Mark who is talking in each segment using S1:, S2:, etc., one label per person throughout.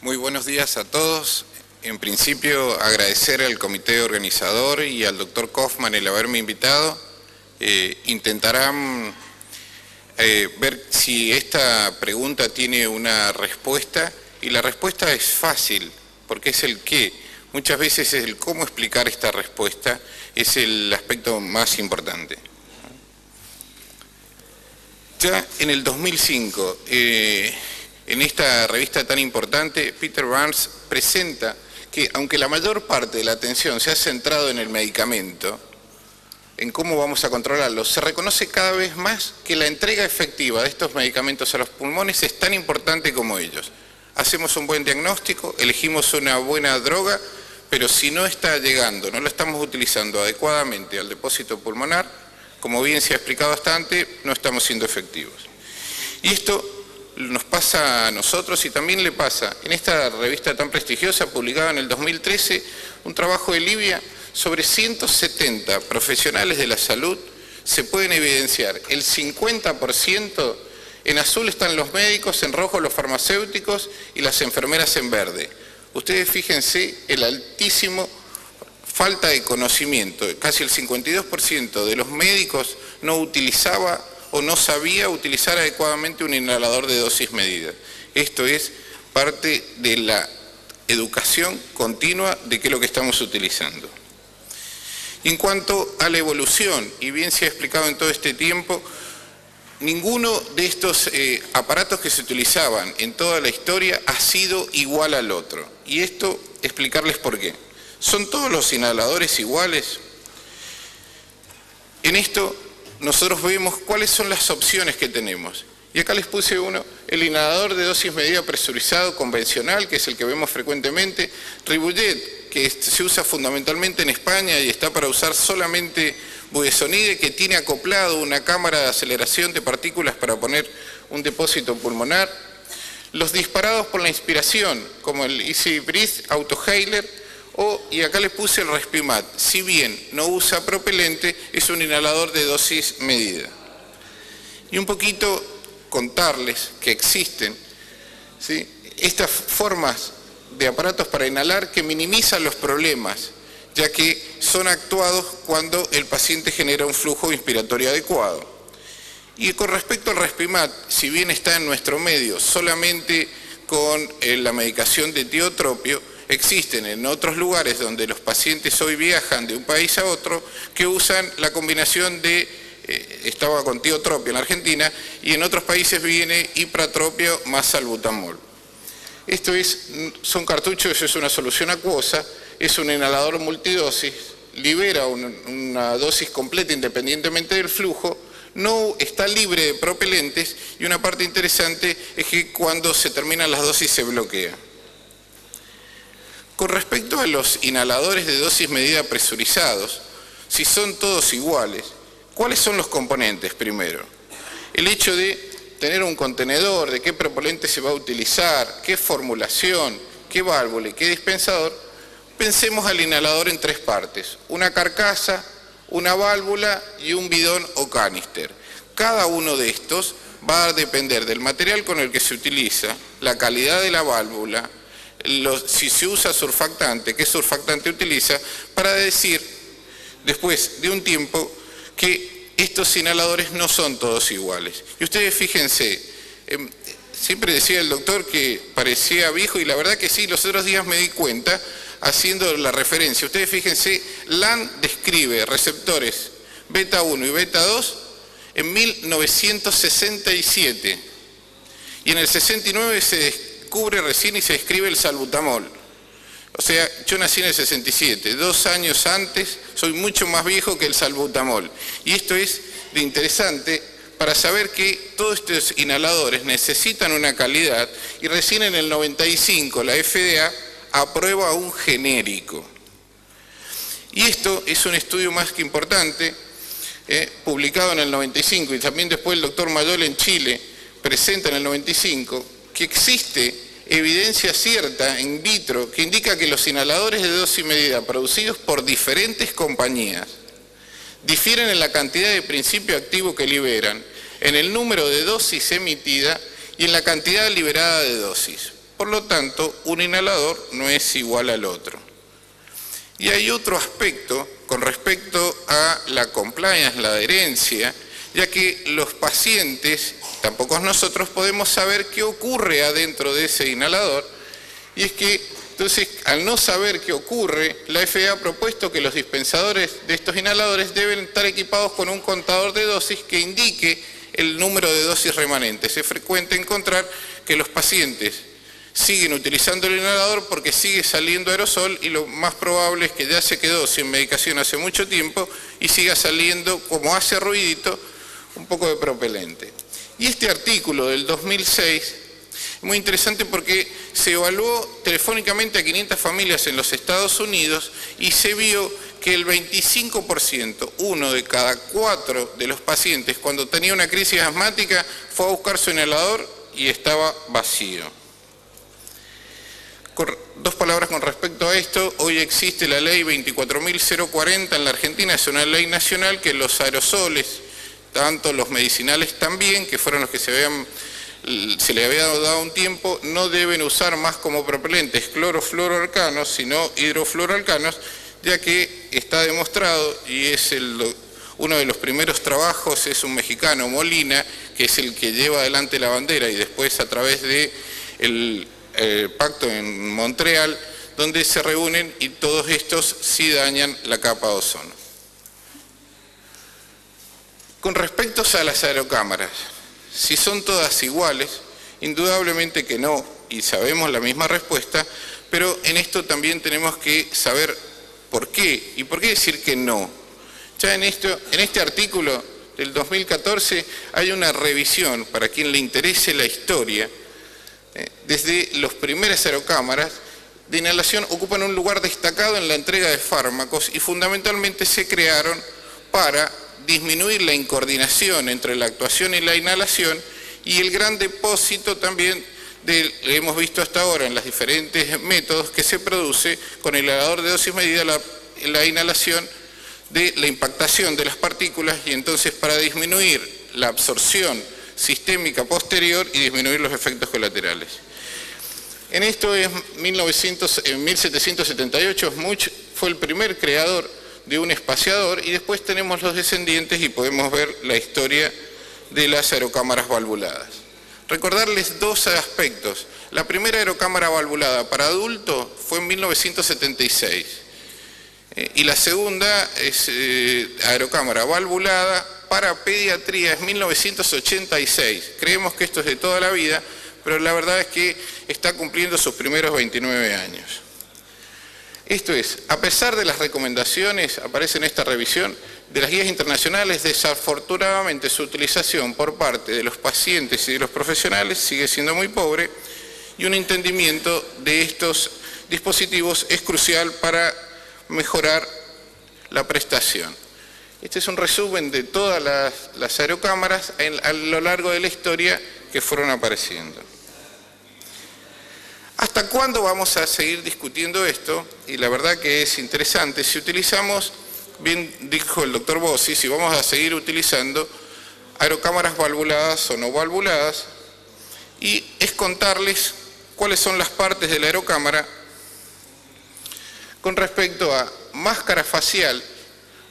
S1: Muy buenos días a todos. En principio, agradecer al comité organizador y al doctor Kaufman el haberme invitado. Intentarán ver si esta pregunta tiene una respuesta, y la respuesta es fácil, porque es el qué. Muchas veces es el cómo explicar esta respuesta, es el aspecto más importante. Ya en el 2005, en esta revista tan importante, Peter Burns presenta que aunque la mayor parte de la atención se ha centrado en el medicamento, en cómo vamos a controlarlo, se reconoce cada vez más que la entrega efectiva de estos medicamentos a los pulmones es tan importante como ellos. Hacemos un buen diagnóstico, elegimos una buena droga, pero si no está llegando, no la estamos utilizando adecuadamente al depósito pulmonar, como bien se ha explicado hasta antes, no estamos siendo efectivos. Y esto nos pasa a nosotros y también le pasa en esta revista tan prestigiosa, publicada en el 2013, un trabajo de Libia sobre 170 profesionales de la salud. Se pueden evidenciar el 50%, en azul están los médicos, en rojo los farmacéuticos y las enfermeras en verde. Ustedes fíjense el altísimo falta de conocimiento, casi el 52% de los médicos no utilizaba o no sabía utilizar adecuadamente un inhalador de dosis medida. Esto es parte de la educación continua de qué es lo que estamos utilizando. Y en cuanto a la evolución, y bien se ha explicado en todo este tiempo, ninguno de estos aparatos que se utilizaban en toda la historia ha sido igual al otro. Y esto, explicarles por qué. ¿Son todos los inhaladores iguales? En esto nosotros vemos cuáles son las opciones que tenemos. Y acá les puse uno, el inhalador de dosis medida presurizado convencional, que es el que vemos frecuentemente, Ribujet, que se usa fundamentalmente en España y está para usar solamente budesonide, que tiene acoplado una cámara de aceleración de partículas para poner un depósito pulmonar. Los disparados por la inspiración, como el Easy Breath Autoinhaler, y acá les puse el Respimat. Si bien no usa propelente, es un inhalador de dosis medida. Y un poquito contarles que existen, ¿sí?, estas formas de aparatos para inhalar que minimizan los problemas, ya que son actuados cuando el paciente genera un flujo inspiratorio adecuado. Y con respecto al Respimat, si bien está en nuestro medio solamente con la medicación de tiotropio, existen en otros lugares donde los pacientes hoy viajan de un país a otro que usan la combinación de, estaba con tiotropio en la Argentina, y en otros países viene ipratropio más salbutamol. Esto son cartuchos, eso es una solución acuosa, es un inhalador multidosis, libera una dosis completa independientemente del flujo, no está libre de propelentes, y una parte interesante es que cuando se terminan las dosis se bloquea. Con respecto a los inhaladores de dosis medida presurizados, si son todos iguales, ¿cuáles son los componentes primero? El hecho de tener un contenedor, de qué propelente se va a utilizar, qué formulación, qué válvula y qué dispensador. Pensemos al inhalador en tres partes: una carcasa, una válvula y un bidón o canister. Cada uno de estos va a depender del material con el que se utiliza, la calidad de la válvula, si se usa surfactante, qué surfactante utiliza, para decir después de un tiempo que estos inhaladores no son todos iguales. Y ustedes fíjense, siempre decía el doctor que parecía viejo, y la verdad que sí, los otros días me di cuenta haciendo la referencia. Ustedes fíjense, Land describe receptores beta 1 y beta 2 en 1967, y en el 69 se descubre recién y se describe el salbutamol. O sea, yo nací en el 67, 2 años antes, soy mucho más viejo que el salbutamol. Y esto es de interesante para saber que todos estos inhaladores necesitan una calidad, y recién en el 95 la FDA aprueba un genérico. Y esto es un estudio más que importante, publicado en el 95, y también después el doctor Mayol en Chile presenta en el 95, que existe evidencia cierta in vitro que indica que los inhaladores de dosis medida producidos por diferentes compañías difieren en la cantidad de principio activo que liberan, en el número de dosis emitida y en la cantidad liberada de dosis. Por lo tanto, un inhalador no es igual al otro. Y hay otro aspecto con respecto a la compliance, la adherencia, ya que los pacientes, tampoco nosotros, podemos saber qué ocurre adentro de ese inhalador, y es que, entonces, al no saber qué ocurre, la FDA ha propuesto que los dispensadores de estos inhaladores deben estar equipados con un contador de dosis que indique el número de dosis remanentes. Es frecuente encontrar que los pacientes siguen utilizando el inhalador porque sigue saliendo aerosol y lo más probable es que ya se quedó sin medicación hace mucho tiempo y siga saliendo, como hace ruidito, un poco de propelente. Y este artículo del 2006 es muy interesante porque se evaluó telefónicamente a 500 familias en los Estados Unidos y se vio que el 25%, uno de cada 4 de los pacientes, cuando tenía una crisis asmática, fue a buscar su inhalador y estaba vacío. Dos palabras con respecto a esto. Hoy existe la ley 24.040 en la Argentina, es una ley nacional que los aerosoles, tanto los medicinales también, que fueron los que se le había dado un tiempo, no deben usar más como propelentes clorofluoroalcanos, sino hidrofluoroalcanos, ya que está demostrado, y es uno de los primeros trabajos, es un mexicano, Molina, que es el que lleva adelante la bandera, y después a través de el pacto en Montreal, donde se reúnen y todos estos sí dañan la capa de ozono. Con respecto a las aerocámaras, si son todas iguales, indudablemente que no, y sabemos la misma respuesta, pero en esto también tenemos que saber por qué, y por qué decir que no. Ya en este artículo del 2014 hay una revisión, para quien le interese la historia. Desde las primeras aerocámaras de inhalación ocupan un lugar destacado en la entrega de fármacos y fundamentalmente se crearon para disminuir la incoordinación entre la actuación y la inhalación y el gran depósito también hemos visto hasta ahora en los diferentes métodos que se produce con el inhalador de dosis medida la inhalación de la impactación de las partículas y entonces para disminuir la absorción sistémica posterior y disminuir los efectos colaterales. En esto en 1778 Smuts fue el primer creador de un espaciador y después tenemos los descendientes y podemos ver la historia de las aerocámaras valvuladas. Recordarles dos aspectos. La primera aerocámara valvulada para adulto fue en 1976 y la segunda es aerocámara valvulada para pediatría es 1986. Creemos que esto es de toda la vida, pero la verdad es que está cumpliendo sus primeros 29 años. Esto es, a pesar de las recomendaciones, aparece en esta revisión, de las guías internacionales, desafortunadamente su utilización por parte de los pacientes y de los profesionales sigue siendo muy pobre y un entendimiento de estos dispositivos es crucial para mejorar la prestación. Este es un resumen de todas las aerocámaras a lo largo de la historia que fueron apareciendo. ¿Hasta cuándo vamos a seguir discutiendo esto? Y la verdad que es interesante. Si utilizamos, bien dijo el doctor Bossi, si vamos a seguir utilizando aerocámaras valvuladas o no valvuladas, y es contarles cuáles son las partes de la aerocámara con respecto a máscara facial,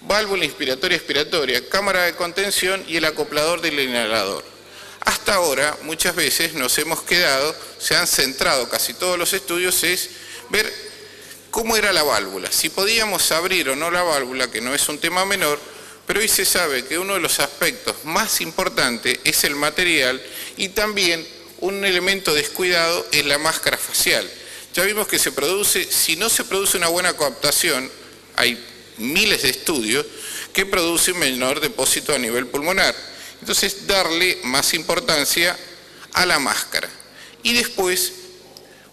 S1: válvula inspiratoria-expiratoria, cámara de contención y el acoplador del inhalador. Hasta ahora, muchas veces nos hemos quedado, se han centrado casi todos los estudios, es ver cómo era la válvula, si podíamos abrir o no la válvula, que no es un tema menor, pero hoy se sabe que uno de los aspectos más importantes es el material y también un elemento descuidado es la máscara facial. Ya vimos que se produce, si no se produce una buena coaptación, hay miles de estudios que producen menor depósito a nivel pulmonar. Entonces, darle más importancia a la máscara. Y después,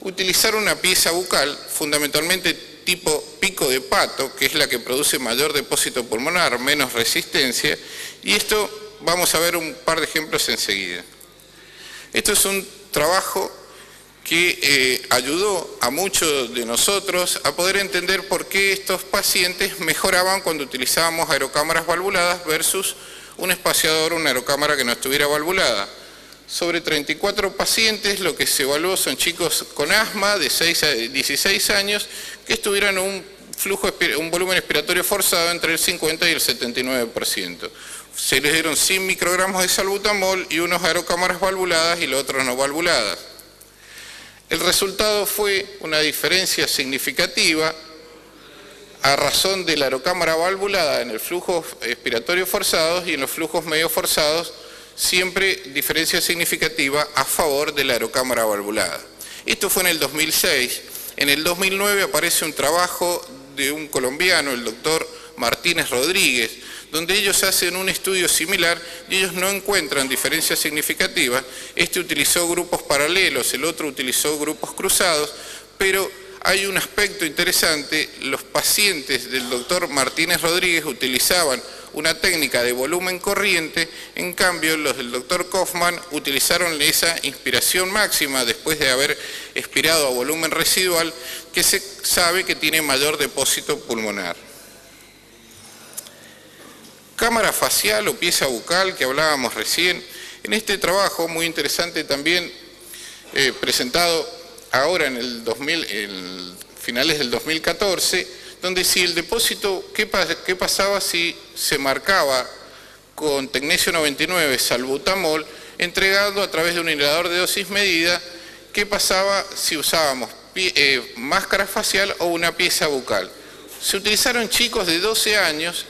S1: utilizar una pieza bucal, fundamentalmente tipo pico de pato, que es la que produce mayor depósito pulmonar, menos resistencia. Y esto vamos a ver un par de ejemplos enseguida. Esto es un trabajo que ayudó a muchos de nosotros a poder entender por qué estos pacientes mejoraban cuando utilizábamos aerocámaras valvuladas versus un espaciador, una aerocámara que no estuviera valvulada. Sobre 34 pacientes, lo que se evaluó son chicos con asma de 6 a 16 años que tuvieran un volumen expiratorio forzado entre el 50 y el 79%. Se les dieron 100 microgramos de salbutamol y unos aerocámaras valvuladas y los otros no valvuladas. El resultado fue una diferencia significativa a razón de la aerocámara valvulada en el flujo expiratorio forzados y en los flujos medio forzados, siempre diferencia significativa a favor de la aerocámara valvulada. Esto fue en el 2006. En el 2009 aparece un trabajo de un colombiano, el doctor Martínez Rodríguez, donde ellos hacen un estudio similar y ellos no encuentran diferencias significativas. Este utilizó grupos paralelos, el otro utilizó grupos cruzados, pero hay un aspecto interesante: los pacientes del doctor Martínez Rodríguez utilizaban una técnica de volumen corriente, en cambio los del doctor Kaufman utilizaron esa inspiración máxima después de haber expirado a volumen residual, que se sabe que tiene mayor depósito pulmonar. Cámara facial o pieza bucal que hablábamos recién. En este trabajo muy interesante también, presentado ahora en finales del 2014, donde si el depósito, ¿qué pasaba si se marcaba con tecnesio 99 salbutamol entregado a través de un inhalador de dosis medida? ¿Qué pasaba si usábamos máscara facial o una pieza bucal? Se utilizaron chicos de 12 años,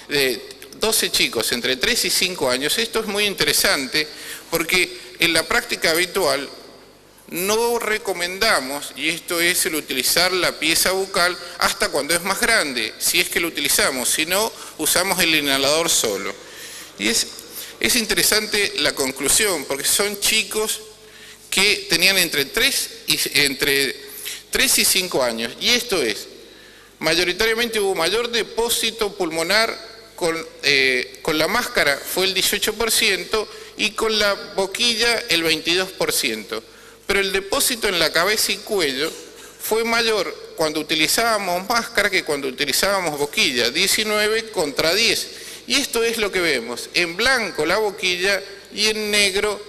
S1: de 12 chicos entre 3 y 5 años. Esto es muy interesante porque en la práctica habitual no recomendamos, y esto es el utilizar la pieza bucal hasta cuando es más grande, si es que lo utilizamos, si no, usamos el inhalador solo. Y es interesante la conclusión, porque son chicos que tenían entre 3 y 5 años, y esto es, mayoritariamente hubo mayor depósito pulmonar con la máscara, fue el 18%, y con la boquilla el 22%. Pero el depósito en la cabeza y cuello fue mayor cuando utilizábamos máscara que cuando utilizábamos boquilla, 19 contra 10. Y esto es lo que vemos, en blanco la boquilla y en negro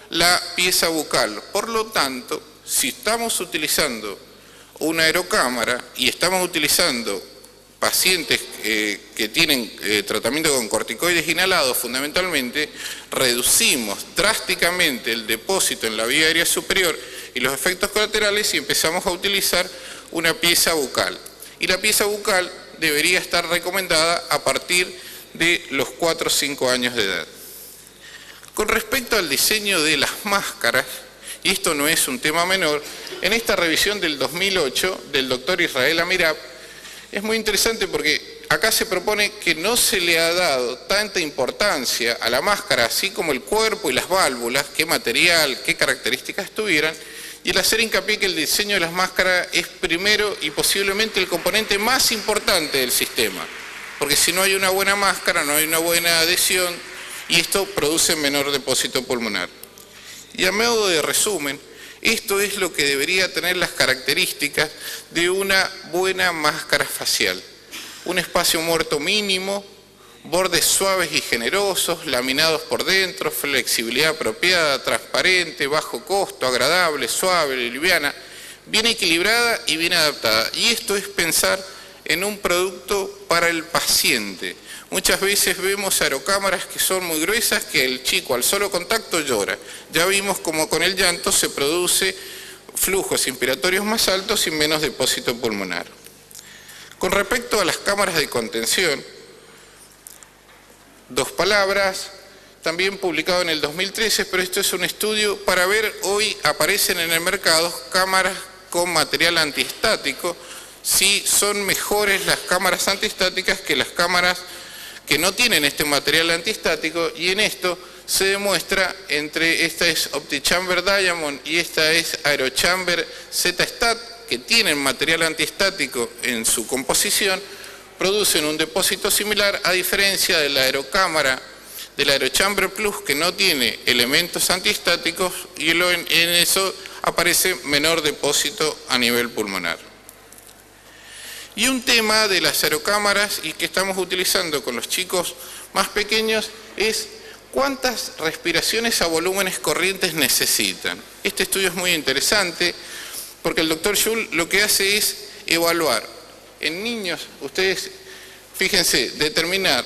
S1: la pieza bucal. Por lo tanto, si estamos utilizando una aerocámara y estamos utilizando pacientes que tienen tratamiento con corticoides inhalados fundamentalmente, reducimos drásticamente el depósito en la vía aérea superior y los efectos colaterales y empezamos a utilizar una pieza bucal. Y la pieza bucal debería estar recomendada a partir de los 4 o 5 años de edad. Con respecto al diseño de las máscaras, y esto no es un tema menor, en esta revisión del 2008 del doctor Israel Amirab, es muy interesante porque acá se propone que no se le ha dado tanta importancia a la máscara, así como el cuerpo y las válvulas, qué material, qué características tuvieran, y el hacer hincapié que el diseño de las máscaras es primero y posiblemente el componente más importante del sistema, porque si no hay una buena máscara, no hay una buena adhesión, y esto produce menor depósito pulmonar. Y a modo de resumen, esto es lo que debería tener las características de una buena máscara facial. Un espacio muerto mínimo, bordes suaves y generosos, laminados por dentro, flexibilidad apropiada, transparente, bajo costo, agradable, suave, liviana, bien equilibrada y bien adaptada. Y esto es pensar en un producto para el paciente. Muchas veces vemos aerocámaras que son muy gruesas que el chico al solo contacto llora. Ya vimos como con el llanto se produce flujos inspiratorios más altos y menos depósito pulmonar. Con respecto a las cámaras de contención, 2 palabras, también publicado en el 2013, pero esto es un estudio para ver, hoy aparecen en el mercado cámaras con material antiestático, si son mejores las cámaras antiestáticas que las cámaras que no tienen este material antiestático, y en esto se demuestra entre esta es OptiChamber Diamond y esta es Aerochamber Z-Stat, que tienen material antiestático en su composición, producen un depósito similar a diferencia de la aerocámara de la Aerochamber Plus, que no tiene elementos antiestáticos, y en eso aparece menor depósito a nivel pulmonar. Y un tema de las aerocámaras y que estamos utilizando con los chicos más pequeños es ¿Cuántas respiraciones a volúmenes corrientes necesitan? Este estudio es muy interesante porque el doctor Juul lo que hace es evaluar en niños, ustedes fíjense, determinar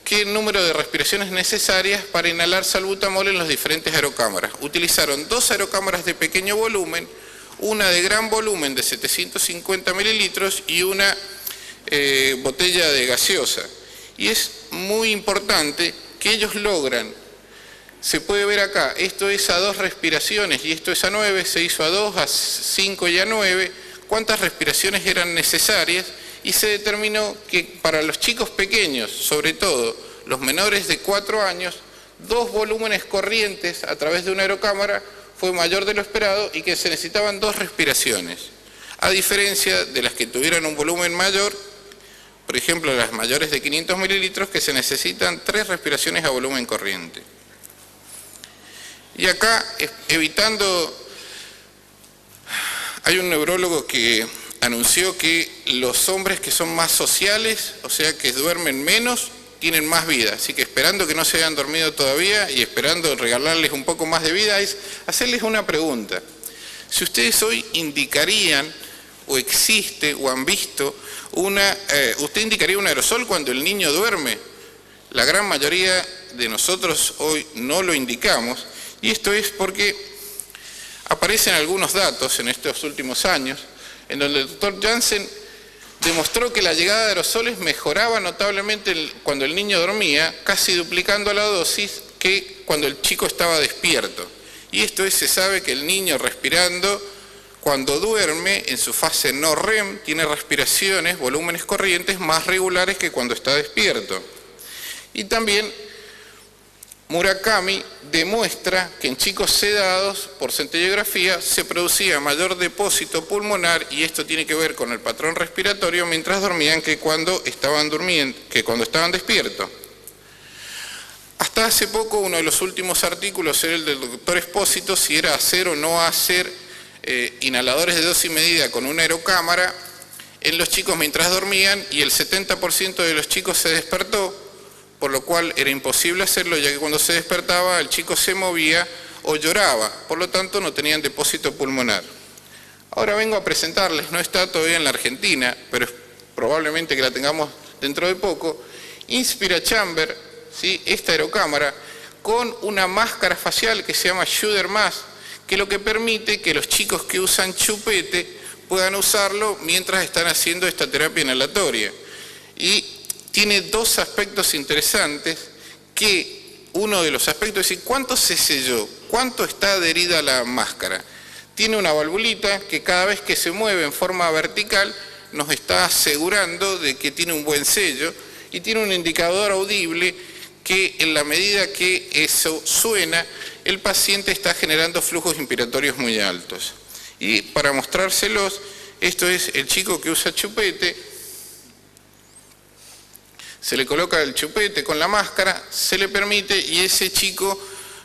S1: qué número de respiraciones necesarias para inhalar salbutamol en las diferentes aerocámaras. Utilizaron 2 aerocámaras de pequeño volumen, una de gran volumen de 750 mililitros y una botella de gaseosa. Y es muy importante que ellos logran, se puede ver acá, esto es a 2 respiraciones y esto es a 9, se hizo a 2, a 5 y a 9, cuántas respiraciones eran necesarias y se determinó que para los chicos pequeños, sobre todo los menores de 4 años, 2 volúmenes corrientes a través de una aerocámara fue mayor de lo esperado y que se necesitaban 2 respiraciones, a diferencia de las que tuvieran un volumen mayor, por ejemplo las mayores de 500 mililitros, que se necesitan 3 respiraciones a volumen corriente. Y acá, evitando, hay un neurólogo que anunció que los hombres que son más sociales, o sea que duermen menos, tienen más vida. Así que esperando que no se hayan dormido todavía y esperando regalarles un poco más de vida, es hacerles una pregunta. Si ustedes hoy indicarían, o existe, o han visto, ¿usted indicaría un aerosol cuando el niño duerme? La gran mayoría de nosotros hoy no lo indicamos, y esto es porque aparecen algunos datos en estos últimos años, en donde el doctor Janssen demostró que la llegada de aerosoles mejoraba notablemente cuando el niño dormía, casi duplicando la dosis que cuando el chico estaba despierto. Y esto es, se sabe que el niño respirando, cuando duerme, en su fase no REM, tiene respiraciones, volúmenes corrientes más regulares que cuando está despierto. Y también Murakami demuestra que en chicos sedados por centellografía se producía mayor depósito pulmonar, y esto tiene que ver con el patrón respiratorio mientras dormían que cuando estaban despiertos. Hasta hace poco uno de los últimos artículos era el del doctor Espósito, si era hacer o no hacer inhaladores de dosis medida con una aerocámara en los chicos mientras dormían, y el 70% de los chicos se despertó, por lo cual era imposible hacerlo, ya que cuando se despertaba el chico se movía o lloraba, por lo tanto no tenían depósito pulmonar. Ahora vengo a presentarles, no está todavía en la Argentina, pero probablemente que la tengamos dentro de poco, InspiraChamber, ¿sí? Esta aerocámara, con una máscara facial que se llama Shudder Mask, que lo que permite que los chicos que usan chupete puedan usarlo mientras están haciendo esta terapia inhalatoria. Y tiene 2 aspectos interesantes, que uno de los aspectos es cuánto se selló, cuánto está adherida a la máscara. Tiene una valvulita que cada vez que se mueve en forma vertical nos está asegurando de que tiene un buen sello, y tiene un indicador audible que en la medida que eso suena, el paciente está generando flujos inspiratorios muy altos. Y para mostrárselos, esto es el chico que usa chupete. Se le coloca el chupete con la máscara, se le permite, y ese chico,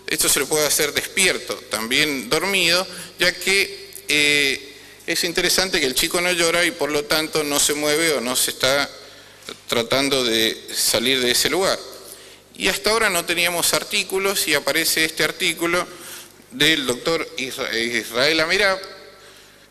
S1: esto se lo puede hacer despierto, también dormido, ya que es interesante que el chico no llora y por lo tanto no se mueve o no se está tratando de salir de ese lugar. Y hasta ahora no teníamos artículos, y aparece este artículo del doctor Israel Amirab,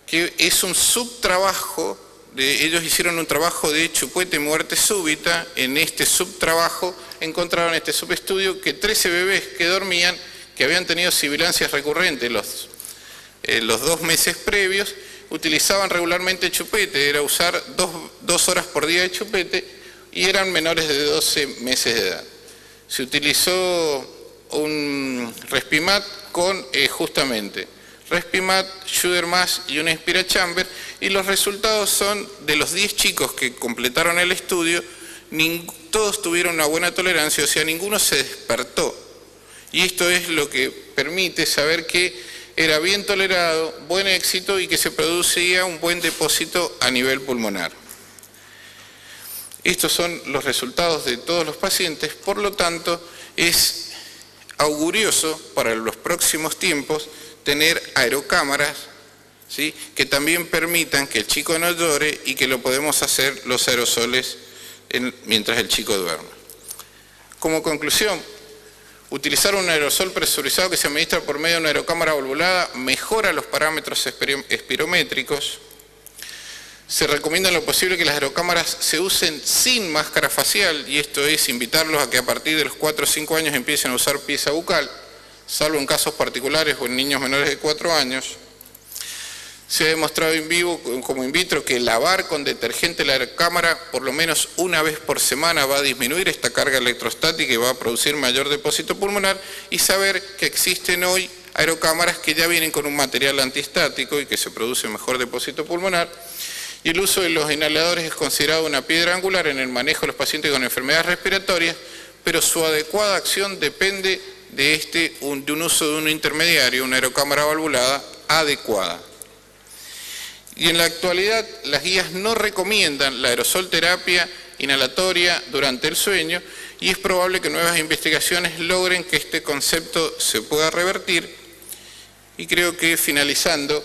S1: que es un subtrabajo. Ellos hicieron un trabajo de chupete muerte súbita. En este subtrabajo encontraron este subestudio que 13 bebés que dormían, que habían tenido sibilancias recurrentes los 2 meses previos, utilizaban regularmente chupete, era usar 2 horas por día de chupete, y eran menores de 12 meses de edad. Se utilizó un Respimat con justamente Respimat, Shudder Mask y una InspiraChamber, y los resultados son de los 10 chicos que completaron el estudio, todos tuvieron una buena tolerancia, o sea, ninguno se despertó. Y esto es lo que permite saber que era bien tolerado, buen éxito, y que se producía un buen depósito a nivel pulmonar. Estos son los resultados de todos los pacientes, por lo tanto, es augurioso para los próximos tiempos tener aerocámaras, ¿sí?, que también permitan que el chico no llore, y que lo podemos hacer los aerosoles mientras el chico duerme. Como conclusión, Utilizar un aerosol presurizado que se administra por medio de una aerocámara valvulada mejora los parámetros espirométricos. Se recomienda en lo posible que las aerocámaras se usen sin máscara facial, y esto es invitarlos a que a partir de los 4 o 5 años empiecen a usar pieza bucal, salvo en casos particulares o en niños menores de 4 años. Se ha demostrado in vivo como in vitro que lavar con detergente la aerocámara por lo menos una vez por semana va a disminuir esta carga electrostática y va a producir mayor depósito pulmonar, y saber que existen hoy aerocámaras que ya vienen con un material antiestático y que se produce mejor depósito pulmonar. Y el uso de los inhaladores es considerado una piedra angular en el manejo de los pacientes con enfermedades respiratorias, pero su adecuada acción depende de un uso de un intermediario, una aerocámara valvulada adecuada. Y en la actualidad las guías no recomiendan la aerosol terapia inhalatoria durante el sueño, y es probable que nuevas investigaciones logren que este concepto se pueda revertir. Y creo que, finalizando,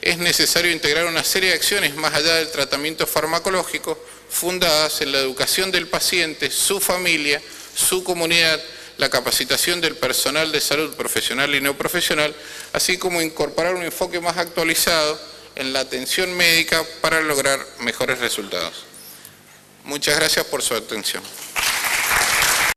S1: es necesario integrar una serie de acciones más allá del tratamiento farmacológico, fundadas en la educación del paciente, su familia, su comunidad, la capacitación del personal de salud profesional y no profesional, así como incorporar un enfoque más actualizado en la atención médica para lograr mejores resultados. Muchas gracias por su atención.